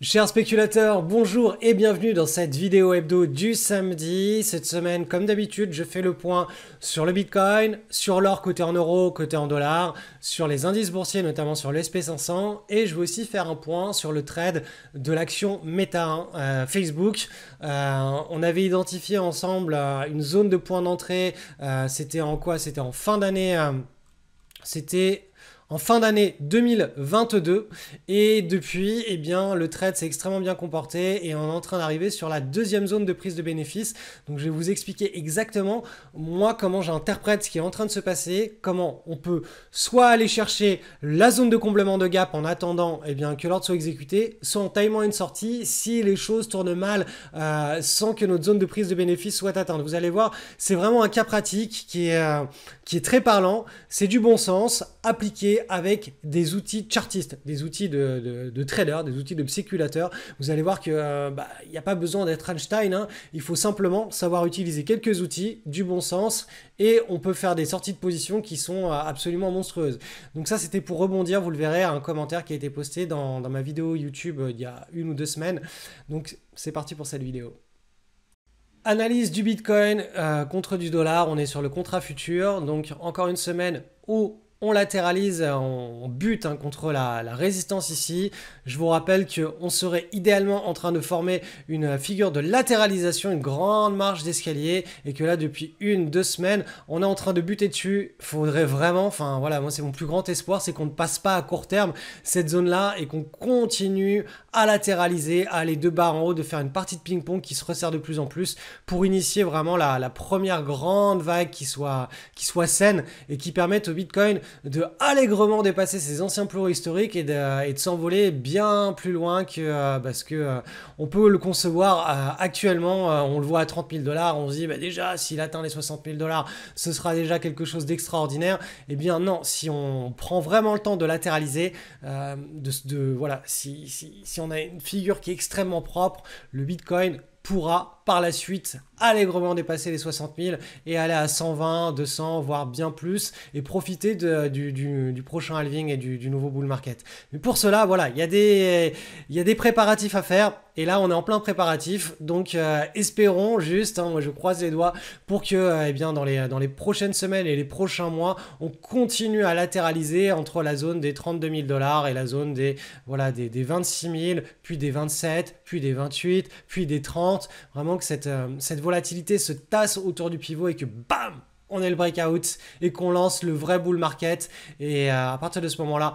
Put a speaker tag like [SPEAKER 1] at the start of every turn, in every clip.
[SPEAKER 1] Chers spéculateurs, bonjour et bienvenue dans cette vidéo hebdo du samedi. Cette semaine, comme d'habitude, je fais le point sur le Bitcoin, sur l'or coté en euros, coté en dollars, sur les indices boursiers, notamment sur le SP500, et je vais aussi faire un point sur le trade de l'action Meta, Facebook. On avait identifié ensemble une zone de point d'entrée, c'était en quoi? C'était en fin d'année, en fin d'année 2022 et depuis, eh bien, le trade s'est extrêmement bien comporté et on est en train d'arriver sur la deuxième zone de prise de bénéfices. Donc je vais vous expliquer exactement moi comment j'interprète ce qui est en train de se passer, comment on peut soit aller chercher la zone de comblement de gap en attendant eh bien, que l'ordre soit exécuté, soit en timant une sortie si les choses tournent mal sans que notre zone de prise de bénéfices soit atteinte. Vous allez voir, c'est vraiment un cas pratique qui est très parlant, c'est du bon sens appliqué avec des outils chartistes, des outils de traders, des outils de spéculateurs. Vous allez voir que il n'y a pas besoin d'être Einstein, hein. Il faut simplement savoir utiliser quelques outils, du bon sens, et on peut faire des sorties de position qui sont absolument monstrueuses. Donc ça, c'était pour rebondir, vous le verrez, à un commentaire qui a été posté dans ma vidéo YouTube il y a 1 ou 2 semaines. Donc c'est parti pour cette vidéo. Analyse du Bitcoin contre du dollar, on est sur le contrat futur, donc encore une semaine où on latéralise, on bute contre la résistance ici. Je vous rappelle qu'on serait idéalement en train de former une figure de latéralisation, une grande marche d'escalier, et que là depuis 1-2 semaines, on est en train de buter dessus. Il faudrait vraiment, enfin voilà, moi c'est mon plus grand espoir, c'est qu'on ne passe pas à court terme cette zone-là et qu'on continue à latéraliser, à aller de bas en haut, de faire une partie de ping-pong qui se resserre de plus en plus pour initier vraiment la première grande vague qui soit saine et qui permette au Bitcoin de allègrement dépasser ses anciens plus hauts historiques et de s'envoler bien plus loin que parce que on peut le concevoir actuellement, on le voit à 30 000 $, on se dit déjà s'il atteint les 60 000 $, ce sera déjà quelque chose d'extraordinaire. Eh bien non, si on prend vraiment le temps de latéraliser, voilà, si on a une figure qui est extrêmement propre, le Bitcoin pourra par la suite allègrement dépasser les 60 000 et aller à 120, 200, voire bien plus et profiter du prochain halving et du nouveau bull market. Mais pour cela, voilà, il y a des préparatifs à faire et là, on est en plein préparatif. Donc, espérons juste, moi je croise les doigts pour que, eh bien, dans les prochaines semaines et les prochains mois, on continue à latéraliser entre la zone des 32 000 $ et la zone des 26 000, puis des 27, puis des 28, puis des 30. Vraiment que cette volatilité se tasse autour du pivot et que bam, on est le breakout et qu'on lance le vrai bull market. Et à partir de ce moment-là,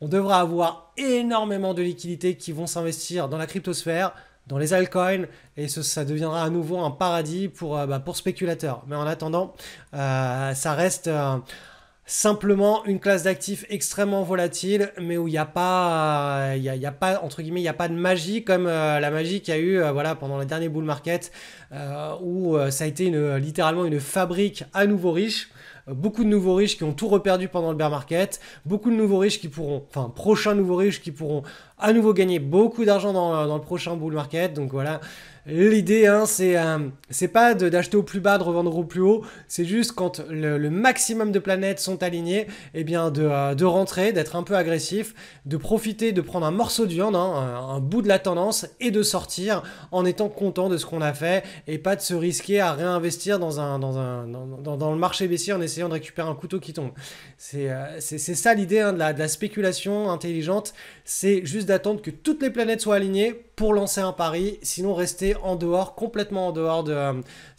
[SPEAKER 1] on devra avoir énormément de liquidités qui vont s'investir dans la cryptosphère, dans les altcoins, et ça deviendra à nouveau un paradis pour spéculateurs. Mais en attendant, ça reste simplement une classe d'actifs extrêmement volatile, mais où il n'y a pas, entre guillemets, il n'y a pas de magie comme la magie qu'il y a eu pendant le dernier bull market, où ça a été littéralement une fabrique à nouveaux riches. Beaucoup de nouveaux riches qui ont tout reperdu pendant le bear market, beaucoup de nouveaux riches qui pourront, prochains nouveaux riches qui pourront à nouveau gagner beaucoup d'argent dans le prochain bull market. Donc voilà, l'idée, c'est pas d'acheter au plus bas, de revendre au plus haut, c'est juste quand le maximum de planètes sont alignées, eh bien de rentrer, d'être un peu agressif, de profiter, de prendre un morceau de viande, un bout de la tendance et de sortir en étant content de ce qu'on a fait et pas de se risquer à réinvestir dans le marché baissier en essayant de récupérer un couteau qui tombe. C'est ça l'idée de la spéculation intelligente, c'est juste d'attendre que toutes les planètes soient alignées pour lancer un pari, sinon rester en dehors, complètement en dehors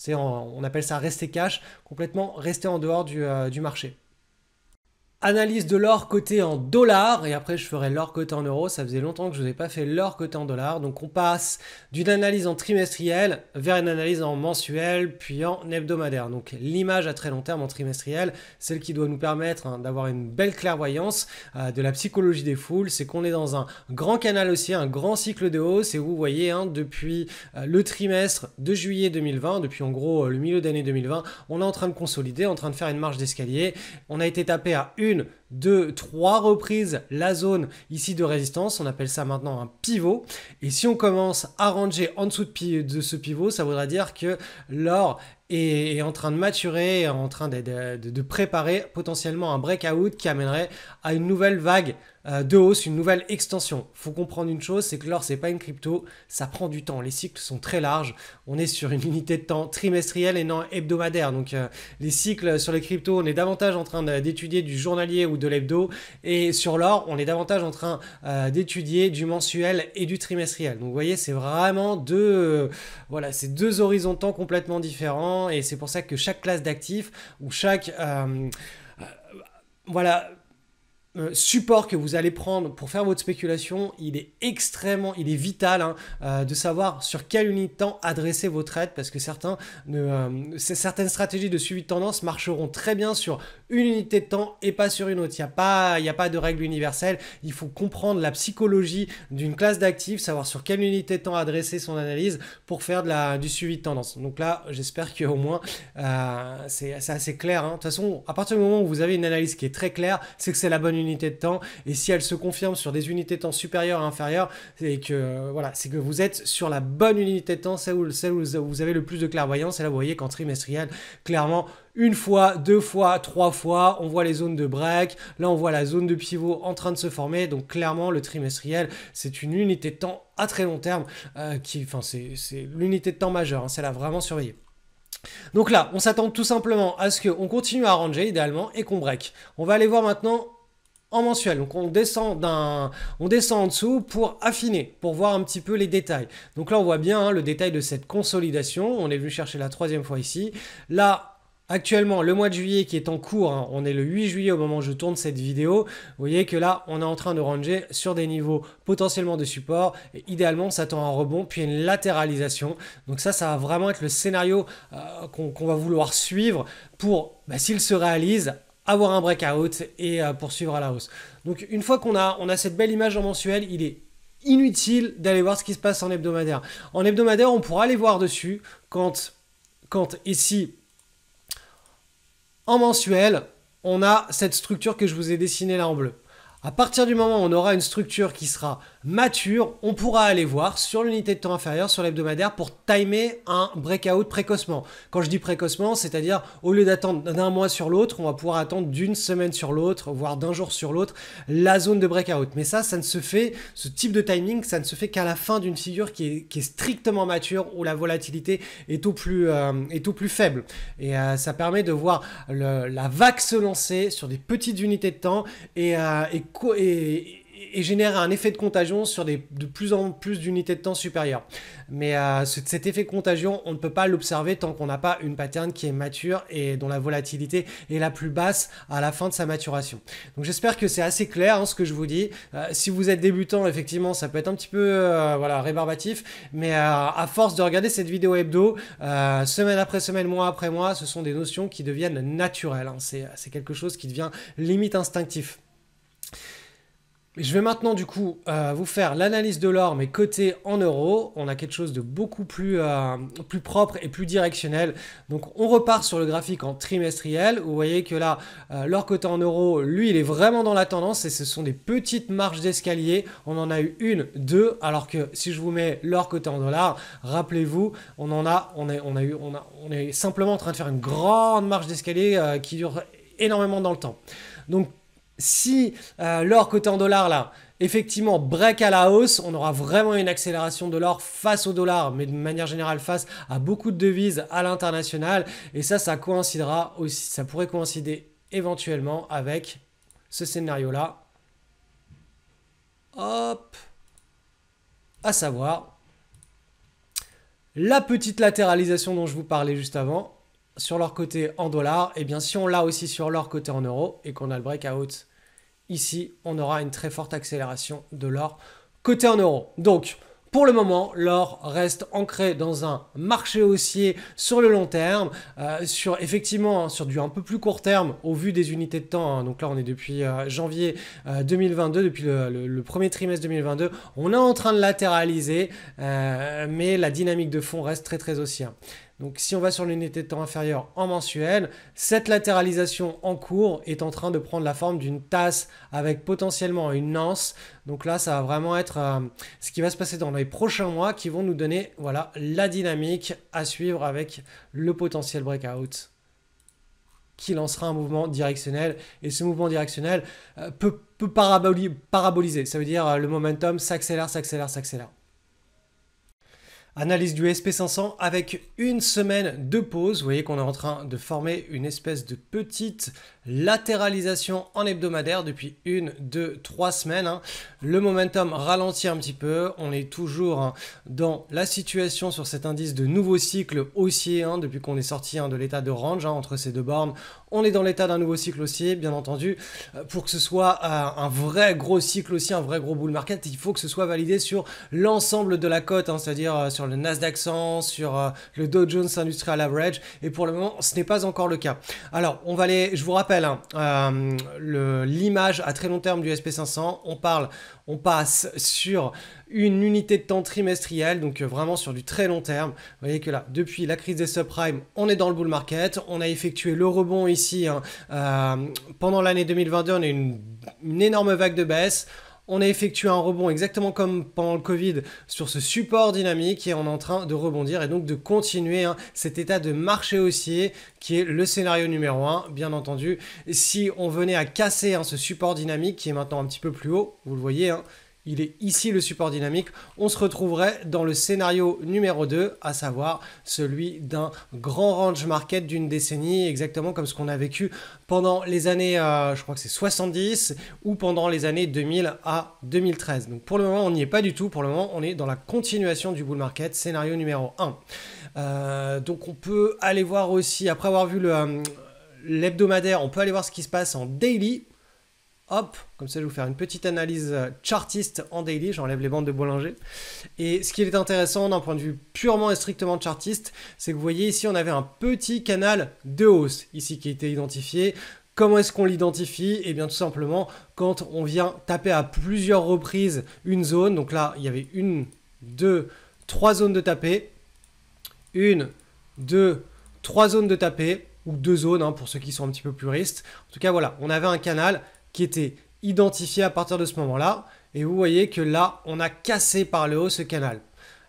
[SPEAKER 1] on appelle ça rester cash, complètement rester en dehors du marché. Analyse de l'or coté en dollars, et après je ferai l'or coté en euros. Ça faisait longtemps que je n'ai pas fait l'or coté en dollars. Donc on passe d'une analyse en trimestriel vers une analyse en mensuel, puis en hebdomadaire. Donc l'image à très long terme en trimestriel, celle qui doit nous permettre d'avoir une belle clairvoyance de la psychologie des foules, c'est qu'on est dans un grand canal haussier, un grand cycle de hausse, et vous voyez depuis le trimestre de juillet 2020, depuis en gros le milieu d'année 2020, on est en train de consolider, en train de faire une marche d'escalier. On a été tapé à 1, de 3 reprises la zone ici de résistance. On appelle ça maintenant un pivot. Et si on commence à ranger en dessous de ce pivot, ça voudra dire que l'or est en train de maturer, en train de préparer potentiellement un breakout qui amènerait à une nouvelle vague de hausse, une nouvelle extension. Il faut comprendre une chose, c'est que l'or, c'est pas une crypto, ça prend du temps. Les cycles sont très larges. On est sur une unité de temps trimestrielle et non hebdomadaire. Donc les cycles sur les cryptos, on est davantage en train d'étudier du journalier ou de l'hebdo. Et sur l'or, on est davantage en train d'étudier du mensuel et du trimestriel. Donc vous voyez, c'est vraiment voilà, c'est deux horizons de temps complètement différents. Et c'est pour ça que chaque classe d'actifs ou chaque voilà, support que vous allez prendre pour faire votre spéculation, il est vital de savoir sur quelle unité de temps adresser vos trades, parce que certaines stratégies de suivi de tendance marcheront très bien sur une unité de temps et pas sur une autre. Il n'y a pas de règle universelle. Il faut comprendre la psychologie d'une classe d'actifs, savoir sur quelle unité de temps adresser son analyse pour faire du suivi de tendance. Donc là, j'espère qu'au moins c'est assez clair. De toute façon, à partir du moment où vous avez une analyse qui est très claire, c'est que c'est la bonne unité de temps, et si elle se confirme sur des unités de temps supérieures et inférieures, c'est que voilà, c'est que vous êtes sur la bonne unité de temps, celle où vous avez le plus de clairvoyance. Et là vous voyez qu'en trimestriel, clairement, une fois, deux fois, trois fois, on voit les zones de break, là on voit la zone de pivot en train de se former. Donc clairement, le trimestriel, c'est une unité de temps à très long terme, c'est l'unité de temps majeure, c'est là vraiment surveillée. Donc là, on s'attend tout simplement à ce qu'on continue à ranger idéalement et qu'on break. On va aller voir maintenant en mensuel. Donc on descend en dessous pour affiner, pour voir un petit peu les détails. Donc là on voit bien le détail de cette consolidation. On est venu chercher la troisième fois ici. Là, actuellement, le mois de juillet qui est en cours, on est le 8 juillet au moment où je tourne cette vidéo. Vous voyez que là, on est en train de ranger sur des niveaux potentiellement de support. Et idéalement, on s'attend à un rebond, puis une latéralisation. Donc ça va vraiment être le scénario qu'on va vouloir suivre pour, s'il se réalise, avoir un breakout et poursuivre à la hausse. Donc une fois qu'on a cette belle image en mensuel, il est inutile d'aller voir ce qui se passe en hebdomadaire. En hebdomadaire, on pourra aller voir dessus quand ici, en mensuel, on a cette structure que je vous ai dessinée là en bleu. À partir du moment où on aura une structure qui sera mature, on pourra aller voir sur l'unité de temps inférieure, sur l'hebdomadaire, pour timer un breakout précocement. Quand je dis précocement, c'est-à-dire au lieu d'attendre d'un mois sur l'autre, on va pouvoir attendre d'une semaine sur l'autre, voire d'un jour sur l'autre, la zone de breakout. Mais ça ne se fait, ce type de timing, ça ne se fait qu'à la fin d'une figure qui est strictement mature, où la volatilité est au plus faible. Et ça permet de voir la vague se lancer sur des petites unités de temps et générer un effet de contagion sur de plus en plus d'unités de temps supérieures. Mais cet effet de contagion, on ne peut pas l'observer tant qu'on n'a pas une pattern qui est mature et dont la volatilité est la plus basse à la fin de sa maturation. Donc j'espère que c'est assez clair ce que je vous dis. Si vous êtes débutant, effectivement, ça peut être un petit peu rébarbatif, mais à force de regarder cette vidéo hebdo, semaine après semaine, mois après mois, ce sont des notions qui deviennent naturelles. C'est quelque chose qui devient limite instinctif. Je vais maintenant du coup vous faire l'analyse de l'or mais coté en euros. On a quelque chose de beaucoup plus propre et plus directionnel. Donc on repart sur le graphique en trimestriel. Vous voyez que là l'or coté en euros, lui il est vraiment dans la tendance et ce sont des petites marches d'escalier. On en a eu une, deux, alors que si je vous mets l'or coté en dollars, rappelez-vous, on est simplement en train de faire une grande marche d'escalier qui dure énormément dans le temps. Donc si l'or coté en dollars là, effectivement break à la hausse, on aura vraiment une accélération de l'or face au dollar, mais de manière générale face à beaucoup de devises à l'international. Et ça coïncidera aussi, ça pourrait coïncider éventuellement avec ce scénario là. Hop, à savoir la petite latéralisation dont je vous parlais juste avant. Sur leur côté en dollars, et bien si on l'a aussi sur leur côté en euros et qu'on a le breakout ici, on aura une très forte accélération de l'or côté en euros. Donc pour le moment, l'or reste ancré dans un marché haussier sur le long terme, effectivement sur du un peu plus court terme au vu des unités de temps. Donc là, on est depuis janvier 2022, depuis le premier trimestre 2022. On est en train de latéraliser, mais la dynamique de fond reste très très haussière. Donc si on va sur l'unité de temps inférieure en mensuel, cette latéralisation en cours est en train de prendre la forme d'une tasse avec potentiellement une anse. Donc là, ça va vraiment être ce qui va se passer dans les prochains mois qui vont nous donner voilà, la dynamique à suivre avec le potentiel breakout qui lancera un mouvement directionnel. Et ce mouvement directionnel peut paraboliser. Ça veut dire le momentum s'accélère, s'accélère, s'accélère. Analyse du SP500 avec une semaine de pause. Vous voyez qu'on est en train de former une espèce de petite latéralisation en hebdomadaire depuis 1, 2, 3 semaines. Le momentum ralentit un petit peu. On est toujours dans la situation sur cet indice de nouveau cycle haussier depuis qu'on est sorti de l'état de range entre ces deux bornes. On est dans l'état d'un nouveau cycle haussier, bien entendu. Pour que ce soit un vrai gros cycle haussier, un vrai gros bull market, il faut que ce soit validé sur l'ensemble de la cote, c'est-à-dire sur le Nasdaq 100, sur le Dow Jones Industrial Average. Et pour le moment, ce n'est pas encore le cas. Alors, je vous rappelle, l'image à très long terme du SP500, on passe sur une unité de temps trimestrielle, donc vraiment sur du très long terme. Vous voyez que là, depuis la crise des subprimes, on est dans le bull market. On a effectué le rebond ici. Pendant l'année 2022, on a une énorme vague de baisse. On a effectué un rebond exactement comme pendant le Covid sur ce support dynamique et on est en train de rebondir et donc de continuer cet état de marché haussier qui est le scénario numéro 1, bien entendu. Si on venait à casser ce support dynamique qui est maintenant un petit peu plus haut, vous le voyez, il est ici le support dynamique, on se retrouverait dans le scénario numéro 2, à savoir celui d'un grand range market d'une décennie, exactement comme ce qu'on a vécu pendant les années, je crois que c'est 70, ou pendant les années 2000 à 2013. Donc pour le moment, on n'y est pas du tout. Pour le moment, on est dans la continuation du bull market, scénario numéro 1. Donc on peut aller voir aussi, après avoir vu l'hebdomadaire, on peut aller voir ce qui se passe en daily. Hop, comme ça je vais vous faire une petite analyse chartiste en daily, j'enlève les bandes de Bollinger. Et ce qui est intéressant d'un point de vue purement et strictement chartiste, c'est que vous voyez ici on avait un petit canal de hausse ici qui a été identifié. Comment est-ce qu'on l'identifie? Eh bien tout simplement quand on vient taper à plusieurs reprises une zone. Donc là il y avait 1, 2, 3 zones de tapé. 1, 2, 3 zones de tapé, ou 2 zones pour ceux qui sont un petit peu puristes. En tout cas voilà, on avait un canal qui était identifié à partir de ce moment-là. Et vous voyez que là, on a cassé par le haut ce canal.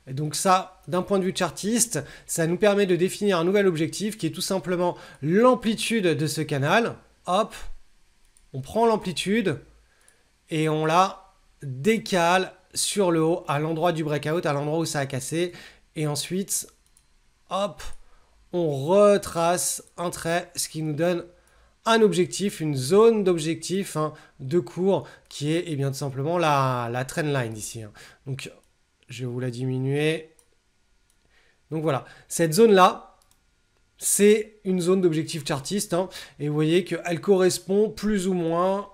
[SPEAKER 1] Et donc ça, d'un point de vue chartiste, ça nous permet de définir un nouvel objectif qui est tout simplement l'amplitude de ce canal. Hop, on prend l'amplitude et on la décale sur le haut à l'endroit du breakout, à l'endroit où ça a cassé. Et ensuite, hop, on retrace un trait, ce qui nous donne un objectif, une zone d'objectif de cours qui est bien tout simplement la trendline ici. Donc, je vais vous la diminuer. Donc voilà, cette zone-là, c'est une zone d'objectif chartiste. Et vous voyez qu'elle correspond plus ou moins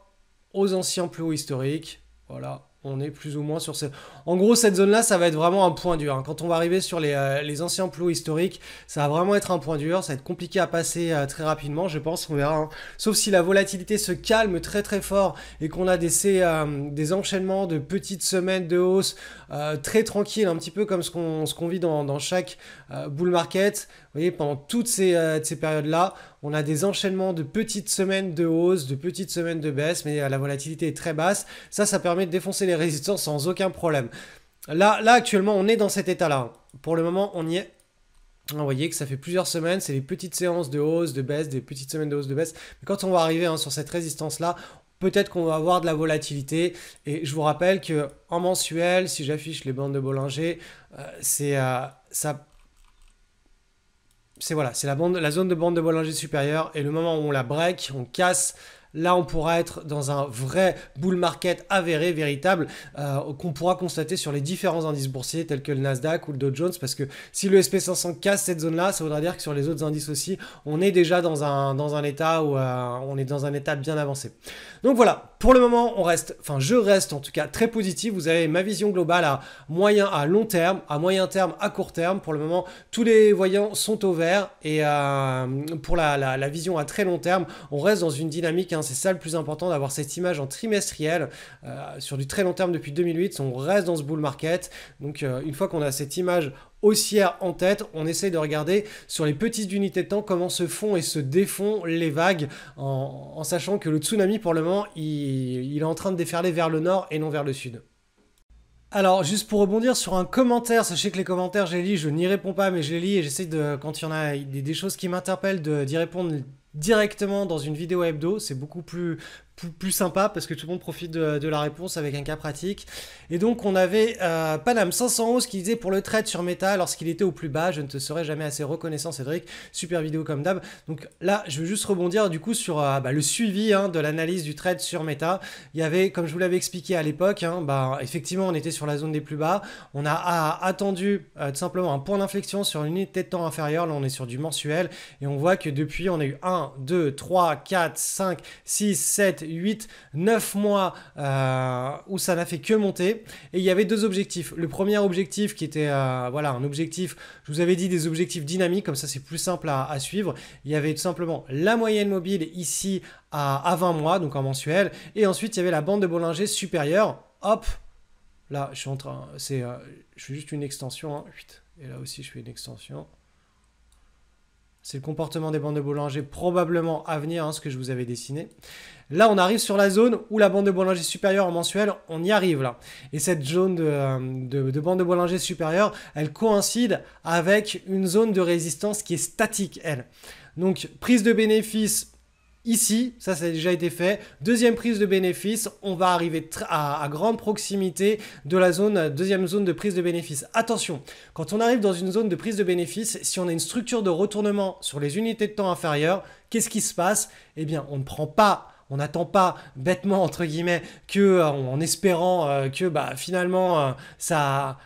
[SPEAKER 1] aux anciens plus hauts historiques. Voilà. On est plus ou moins sur ce... En gros, cette zone-là, ça va être vraiment un point dur. Quand on va arriver sur les anciens plus hauts historiques, ça va vraiment être un point dur. Ça va être compliqué à passer très rapidement, je pense. On verra. Sauf si la volatilité se calme très très fort et qu'on a des enchaînements de petites semaines de hausse très tranquilles, un petit peu comme ce qu'on vit dans chaque bull market. Vous voyez, pendant toutes ces périodes-là, on a des enchaînements de petites semaines de hausse, de petites semaines de baisse, mais la volatilité est très basse. Ça permet de défoncer les résistances sans aucun problème. Là, actuellement, on est dans cet état-là. Pour le moment, on y est. Vous voyez que ça fait plusieurs semaines, c'est des petites séances de hausse, de baisse, des petites semaines de hausse, de baisse. Mais quand on va arriver sur cette résistance-là, peut-être qu'on va avoir de la volatilité. Et je vous rappelle qu'en mensuel, si j'affiche les bandes de Bollinger, c'est la zone de bande de Bollinger supérieure et le moment où on la break, on casse, là on pourra être dans un vrai bull market avéré, véritable, qu'on pourra constater sur les différents indices boursiers tels que le Nasdaq ou le Dow Jones, parce que si le SP500 casse cette zone-là, ça voudra dire que sur les autres indices aussi, on est déjà dans un état où on est dans un état bien avancé. Donc voilà, pour le moment, je reste en tout cas très positif. Vous avez ma vision globale à long terme, à moyen terme, à court terme. Pour le moment, tous les voyants sont au vert et pour la vision à très long terme, on reste dans une dynamique c'est ça le plus important, d'avoir cette image en trimestriel sur du très long terme depuis 2008. On reste dans ce bull market. Donc une fois qu'on a cette image haussière en tête, on essaie de regarder sur les petites unités de temps comment se font et se défont les vagues en sachant que le tsunami pour le moment il est en train de déferler vers le nord et non vers le sud. Alors, juste pour rebondir sur un commentaire, sachez que les commentaires, je les lis, je n'y réponds pas, mais je les lis et j'essaie de, quand il y en a des choses qui m'interpellent, d'y répondre directement dans une vidéo hebdo. C'est beaucoup plus sympa parce que tout le monde profite de la réponse avec un cas pratique. Et donc, on avait Panam 511 qui disait pour le trade sur Meta, lorsqu'il était au plus bas, je ne te serai jamais assez reconnaissant, Cédric. Super vidéo comme d'hab. Donc là, je veux juste rebondir du coup sur le suivi de l'analyse du trade sur Meta. Il y avait, comme je vous l'avais expliqué à l'époque, effectivement, on était sur la zone des plus bas. On a attendu tout simplement un point d'inflexion sur une unité de temps inférieure. Là, on est sur du mensuel et on voit que depuis, on a eu 1, 2, 3, 4, 5, 6, 7, 8, 9 mois où ça n'a fait que monter. Et il y avait deux objectifs. Le premier objectif qui était un objectif, je vous avais dit des objectifs dynamiques, comme ça c'est plus simple à suivre. Il y avait tout simplement la moyenne mobile ici à 20 mois, donc en mensuel. Et ensuite il y avait la bande de Bollinger supérieure. Hop, là je suis en train, je fais juste une extension. Et là aussi je fais une extension. C'est le comportement des bandes de Bollinger probablement à venir, ce que je vous avais dessiné. Là, on arrive sur la zone où la bande de Bollinger supérieure en mensuel, on y arrive là. Et cette zone de bande de Bollinger supérieure, elle coïncide avec une zone de résistance qui est statique, elle. Donc, prise de bénéfice ici, ça a déjà été fait. Deuxième prise de bénéfice, on va arriver à grande proximité de la deuxième zone de prise de bénéfice. Attention, quand on arrive dans une zone de prise de bénéfice, si on a une structure de retournement sur les unités de temps inférieures, qu'est-ce qui se passe? Eh bien, on n'attend pas bêtement, entre guillemets, en espérant que finalement ça...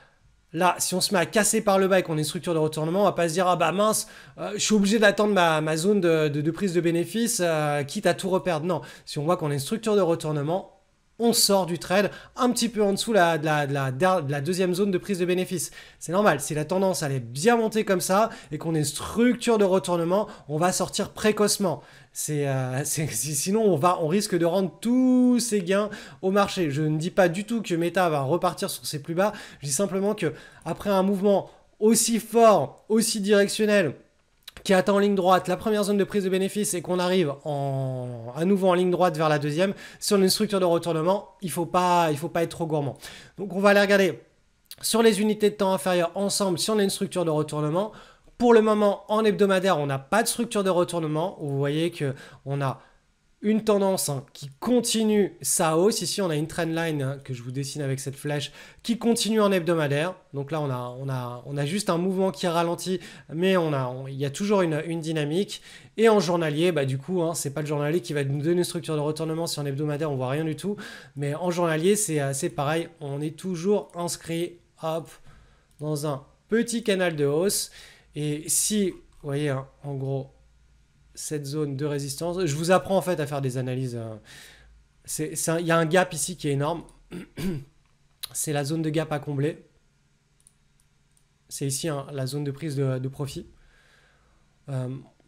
[SPEAKER 1] Là, si on se met à casser par le bas et qu'on a une structure de retournement, on va pas se dire « Ah bah mince, je suis obligé d'attendre ma zone de prise de bénéfice, quitte à tout reperdre. » Non, si on voit qu'on a une structure de retournement, on sort du trade un petit peu en dessous de la deuxième zone de prise de bénéfice. C'est normal, si la tendance elle est bien montée comme ça et qu'on a une structure de retournement, on va sortir précocement. Sinon, on risque de rendre tous ces gains au marché. Je ne dis pas du tout que Meta va repartir sur ses plus bas. Je dis simplement que après un mouvement aussi fort, aussi directionnel, qui attend en ligne droite la première zone de prise de bénéfice et qu'on arrive à nouveau en ligne droite vers la deuxième, si on a une structure de retournement, il faut pas être trop gourmand. Donc on va aller regarder sur les unités de temps inférieures ensemble si on a une structure de retournement. Pour le moment, en hebdomadaire, on n'a pas de structure de retournement. Vous voyez qu'on a une tendance qui continue sa hausse. Ici, on a une trendline que je vous dessine avec cette flèche qui continue en hebdomadaire. Donc là, on a juste un mouvement qui ralentit, mais il y a toujours une dynamique. Et en journalier, du coup, c'est pas le journalier qui va nous donner une structure de retournement. Si en hebdomadaire, on voit rien du tout. Mais en journalier, c'est pareil. On est toujours inscrit, dans un petit canal de hausse. Et si, vous voyez, en gros, cette zone de résistance, je vous apprends en fait à faire des analyses. Il y a un gap ici qui est énorme. C'est la zone de gap à combler. C'est ici la zone de prise de profit.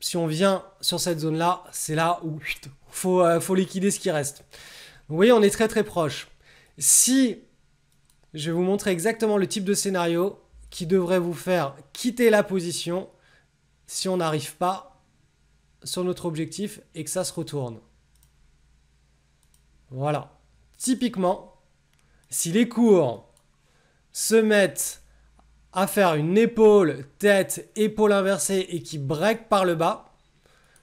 [SPEAKER 1] Si on vient sur cette zone-là, c'est là où il faut liquider ce qui reste. Donc, vous voyez, on est très très proche. Si je vais vous montrer exactement le type de scénario qui devrait vous faire quitter la position si on n'arrive pas sur notre objectif et que ça se retourne. Voilà. Typiquement, si les cours se mettent à faire une épaule, tête, épaule inversée et qui break par le bas,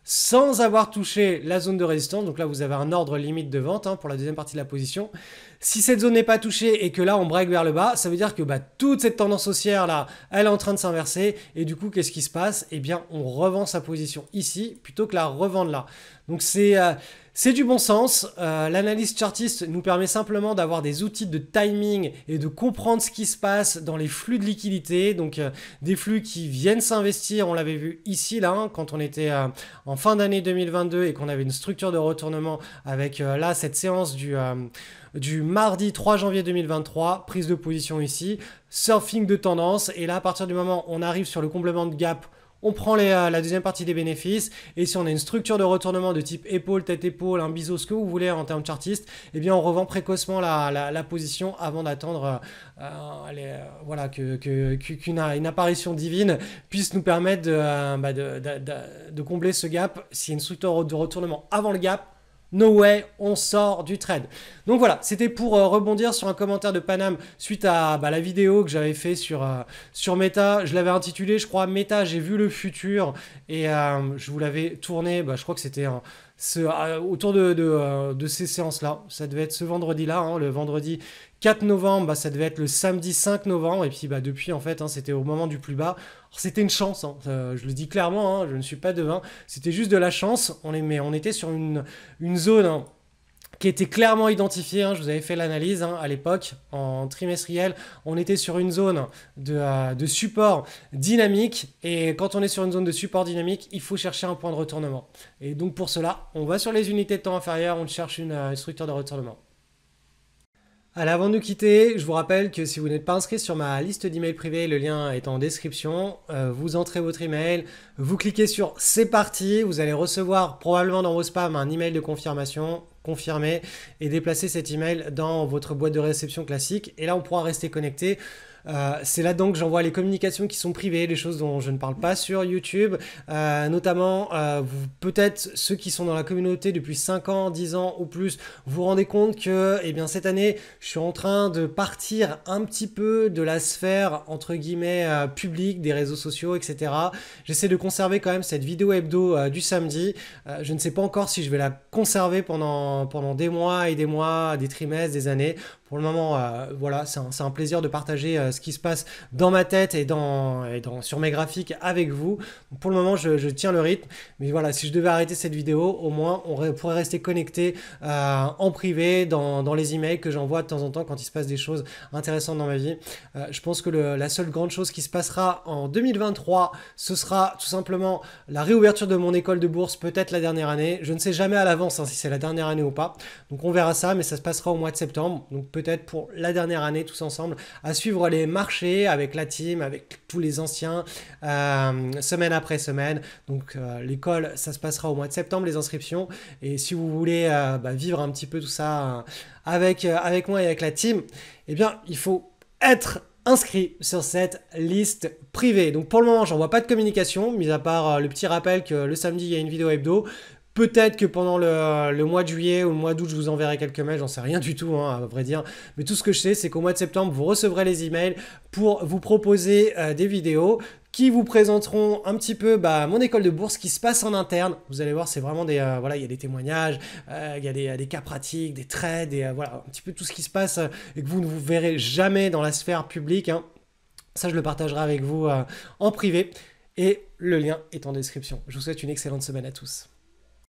[SPEAKER 1] sans avoir touché la zone de résistance, donc là vous avez un ordre limite de vente pour la deuxième partie de la position. Si cette zone n'est pas touchée et que là on break vers le bas, ça veut dire que toute cette tendance haussière là, elle est en train de s'inverser et du coup qu'est-ce qui se passe? Eh bien on revend sa position ici plutôt que la revendre là. Donc c'est du bon sens. L'analyse chartiste nous permet simplement d'avoir des outils de timing et de comprendre ce qui se passe dans les flux de liquidité. Donc des flux qui viennent s'investir. On l'avait vu ici là quand on était en fin d'année 2022 et qu'on avait une structure de retournement avec là cette séance du mardi 3 janvier 2023, prise de position ici, surfing de tendance. Et là à partir du moment où on arrive sur le complément de gap, on prend la deuxième partie des bénéfices, et si on a une structure de retournement de type épaule, tête-épaule, un biseau, ce que vous voulez en termes chartistes, eh bien on revend précocement la position avant d'attendre voilà, qu'une apparition divine puisse nous permettre de combler ce gap. S'il y a une structure de retournement avant le gap, no way, on sort du trade. Donc voilà, c'était pour rebondir sur un commentaire de Panam suite à la vidéo que j'avais fait sur Meta. Je l'avais intitulé, je crois, Meta, j'ai vu le futur. Et je vous l'avais tourné, je crois que c'était autour de ces séances-là. Ça devait être ce vendredi-là, hein, le vendredi 4 novembre, ça devait être le samedi 5 novembre. Et puis depuis, en fait, c'était au moment du plus bas. C'était une chance, hein, je le dis clairement, hein, je ne suis pas devin. C'était juste de la chance. On était sur une zone, hein, qui était clairement identifiée, hein, je vous avais fait l'analyse, hein, à l'époque, en trimestriel, on était sur une zone de support dynamique, et quand on est sur une zone de support dynamique, il faut chercher un point de retournement. Et donc pour cela, on va sur les unités de temps inférieures, on cherche une structure de retournement. Allez, avant de nous quitter, je vous rappelle que si vous n'êtes pas inscrit sur ma liste d'emails privés, le lien est en description. Vous entrez votre email, vous cliquez sur c'est parti, vous allez recevoir probablement dans vos spams un email de confirmation, confirmer et déplacer cet email dans votre boîte de réception classique. Et là, on pourra rester connecté. C'est là-dedans que j'envoie les communications qui sont privées, les choses dont je ne parle pas sur YouTube, notamment peut-être ceux qui sont dans la communauté depuis 5 ans, 10 ans ou plus, vous vous rendez compte que cette année, je suis en train de partir un petit peu de la sphère entre guillemets publique, des réseaux sociaux, etc. J'essaie de conserver quand même cette vidéo hebdo du samedi. Je ne sais pas encore si je vais la conserver pendant des mois et des mois, des trimestres, des années. Pour le moment, voilà, c'est un plaisir de partager ce qui se passe dans ma tête et sur mes graphiques avec vous. Pour le moment, je tiens le rythme. Mais voilà, si je devais arrêter cette vidéo, au moins, on pourrait rester connecté en privé dans les emails que j'envoie de temps en temps quand il se passe des choses intéressantes dans ma vie. Je pense que la seule grande chose qui se passera en 2023, ce sera tout simplement la réouverture de mon école de bourse, peut-être la dernière année. Je ne sais jamais à l'avance si c'est la dernière année ou pas. Donc on verra ça, mais ça se passera au mois de septembre. Donc peut-être pour la dernière année tous ensemble, à suivre les marchés avec la team, avec tous les anciens, semaine après semaine. Donc l'école, ça se passera au mois de septembre, les inscriptions. Et si vous voulez vivre un petit peu tout ça avec moi et avec la team, eh bien, il faut être inscrit sur cette liste privée. Donc pour le moment, j'envoie pas de communication, mis à part le petit rappel que le samedi, il y a une vidéo hebdo. Peut-être que pendant le mois de juillet ou le mois d'août, je vous enverrai quelques mails, j'en sais rien du tout, hein, à vrai dire. Mais tout ce que je sais, c'est qu'au mois de septembre, vous recevrez les emails pour vous proposer des vidéos qui vous présenteront un petit peu mon école de bourse qui se passe en interne. Vous allez voir, c'est vraiment voilà, il y a des témoignages, il y a des cas pratiques, des trades, voilà, un petit peu tout ce qui se passe et que vous ne vous verrez jamais dans la sphère publique, hein. Ça, je le partagerai avec vous en privé et le lien est en description. Je vous souhaite une excellente semaine à tous.